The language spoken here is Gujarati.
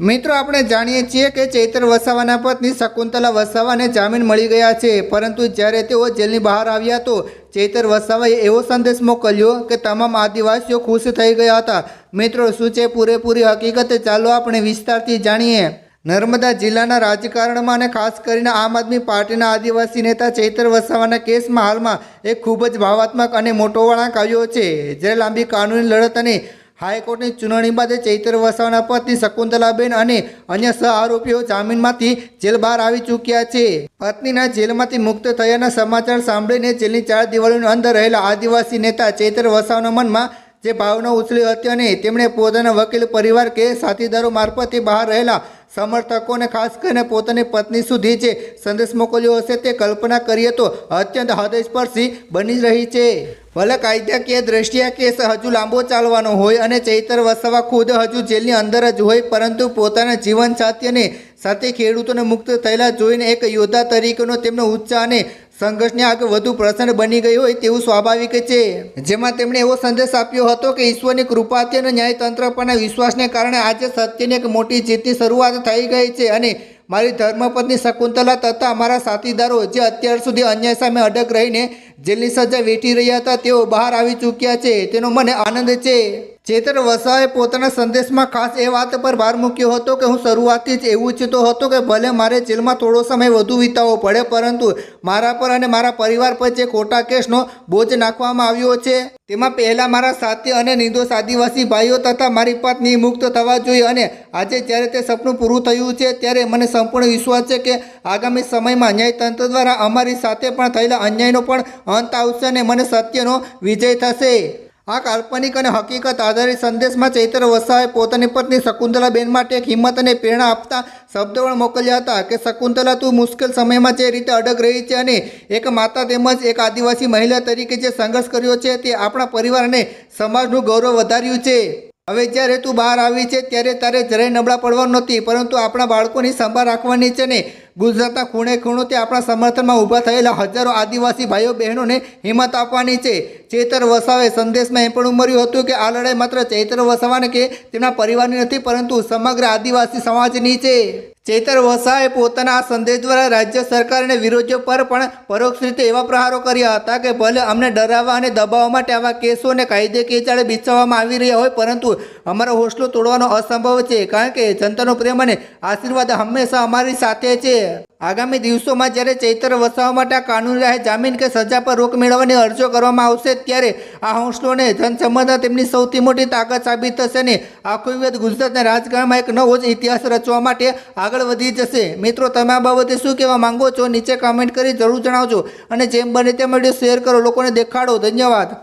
મિત્રો આપણે જાણીએ છીએ કે ચૈતર વસાવાના પત્ની શકુંતલા વસાવાને જામીન મળી ગયા છે, પરંતુ જ્યારે તેઓ જેલની બહાર આવ્યા તો ચૈતર વસાવાએ એવો સંદેશ મોકલ્યો કે તમામ આદિવાસીઓ ખુશ થઈ ગયા હતા। મિત્રો શું છે પૂરેપૂરી હકીકત, ચાલો આપણે વિસ્તારથી જાણીએ। નર્મદા જિલ્લાના રાજકારણમાં અને ખાસ કરીને આમ આદમી પાર્ટીના આદિવાસી નેતા ચૈતર વસાવાના કેસમાં હાલમાં એક ખૂબ જ ભાવાત્મક અને મોટો વળાંક આવ્યો છે। જ્યારે લાંબી કાનૂની લડત અને હાઈકોર્ટની ચૂંટણી બાદ ચૈતર વસાવાના પત્ની શકુંતલાબેન અને અન્ય સહ આરોપીઓ જામીનમાંથી જેલ બહાર આવી ચૂક્યા છે। પત્નીના જેલમાંથી મુક્ત થયાના સમાચાર સાંભળીને જેલની 4 દિવાલોની અંદર રહેલા આદિવાસી નેતા ચૈતર વસાવાના મનમાં જે ભાવના ઉછળી હતી અને તેમણે પોતાના વકીલ પરિવાર કે સાથીદારો મારફતે બહાર રહેલા સમર્થકોને ખાસ કરીને પોતાની પત્ની સુધી જે સંદેશ મોકલ્યો હશે તે કલ્પના કરીએ તો અત્યંત હૃદયસ્પર્શી બની રહી છે। ભલે કાયદાકીય દ્રષ્ટિએ કેસ હજુ લાંબો ચાલવાનો હોય અને ચૈતર વસાવા ખુદ હજુ જેલની અંદર જ હોય, પરંતુ પોતાના જીવનસાથી અને સાથે ખેડૂતોને મુક્ત થયેલા જોઈને એક યોદ્ધા તરીકેનો તેમનો ઉત્સાહ અને સંઘર્ષની આગળ વધુ પ્રસન્ન બની ગઈ હોય તેવું સ્વાભાવિક છે। જેમાં તેમણે એવો સંદેશ આપ્યો હતો કે ઈશ્વરની કૃપાથી અને ન્યાયતંત્ર પરના વિશ્વાસને કારણે આજે સત્યની એક મોટી જીતની શરૂઆત થઈ ગઈ છે અને મારી ધર્મપત્ની શકુંતલા તથા મારા સાથીદારો જે અત્યાર સુધી અન્યાય સામે અડગ રહીને જેલની સજા વેઠી રહ્યા હતા તેઓ બહાર આવી ચૂક્યા છે, તેનો મને આનંદ છે। ચૈતર વસાવાએ પોતાના સંદેશમાં ખાસ એ વાત પર ભાર મૂક્યો હતો કે હું શરૂઆતથી જ એવું ઈચ્છતો હતો કે ભલે મારે જેલમાં થોડો સમય વધુ વિતાવવો પડે, પરંતુ મારા પર અને મારા પરિવાર પર જે ખોટા કેસનો બોજ નાખવામાં આવ્યો છે તેમાં પહેલાં મારા સાથી અને નિર્દોષ આદિવાસી ભાઈઓ તથા મારી પત્ની મુક્ત થવા જોઈએ। અને આજે જ્યારે તે સપનું પૂરું થયું છે ત્યારે મને સંપૂર્ણ વિશ્વાસ છે કે આગામી સમયમાં ન્યાયતંત્ર દ્વારા અમારી સાથે પણ થયેલા અન્યાયનો પણ અંત આવશે અને મને સત્યનો વિજય થશે। આ કાલ્પનિક અને હકીકત આધારિત સંદેશમાં ચૈતર વસાવાએ પોતાની પત્ની શકુંતલાબેન માટે એક હિંમત અને પ્રેરણા આપતા શબ્દો પણ મોકલ્યા હતા કે શકુંતલા, તું મુશ્કેલ સમયમાં જે રીતે અડગ રહી છે અને એક માતા તેમજ એક આદિવાસી મહિલા તરીકે જે સંઘર્ષ કર્યો છે તે આપણા પરિવાર અને સમાજનું ગૌરવ વધાર્યું છે। હવે જ્યારે તું બહાર આવી છે ત્યારે તારે જરાય નબળા પડવાનું નથી, પરંતુ આપણા બાળકોની સંભાળ રાખવાની છે ને ગુજરાતના ખૂણે ખૂણોથી આપણા સમર્થનમાં ઊભા થયેલા હજારો આદિવાસી ભાઈઓ બહેનોને હિંમત આપવાની છે। ચૈતર વસાવાએ સંદેશમાં એમ પણ ઉમેર્યું હતું કે આ લડાઈ માત્ર ચૈતર વસાવાને કે તેમના પરિવારની નથી, પરંતુ સમગ્ર આદિવાસી સમાજની છે। ચૈતર વસાવાએ પોતાના આ સંદેશ દ્વારા રાજ્ય સરકાર અને વિરોધીઓ પર પણ પરોક્ષ રીતે એવા પ્રહારો કર્યા હતા કે ભલે અમને ડરાવવા અને દબાવવા માટે આવા કેસોને કાયદેકીય ચાળે બિછાવવામાં આવી રહ્યા હોય, પરંતુ અમારો હોસલો તોડવાનો અસંભવ છે, કારણ કે જનતાનો પ્રેમ અને આશીર્વાદ હંમેશા અમારી સાથે છે। આગામી દિવસોમાં જ્યારે ચૈતર વસાવા માટે કાનૂની રાહે જામીન કે સજા પર રોક મેળવવાની અરજીઓ કરવામાં આવશે ત્યારે આ હોસલો અને જનસંબંધ તેમની સૌથી મોટી તાકાત સાબિત થશે અને આખું વિવાદ ગુજરાતના રાજકારણમાં એક નવો જ ઇતિહાસ રચવા માટે આગળ વધી જશે। મિત્રો, તમે આ બાબતે શું કહેવા માંગો છો? નીચે કમેન્ટ કરી જરૂર જણાવજો અને જેમ બને તેમ વિડીયો શેર કરો, લોકોને દેખાડો। ધન્યવાદ।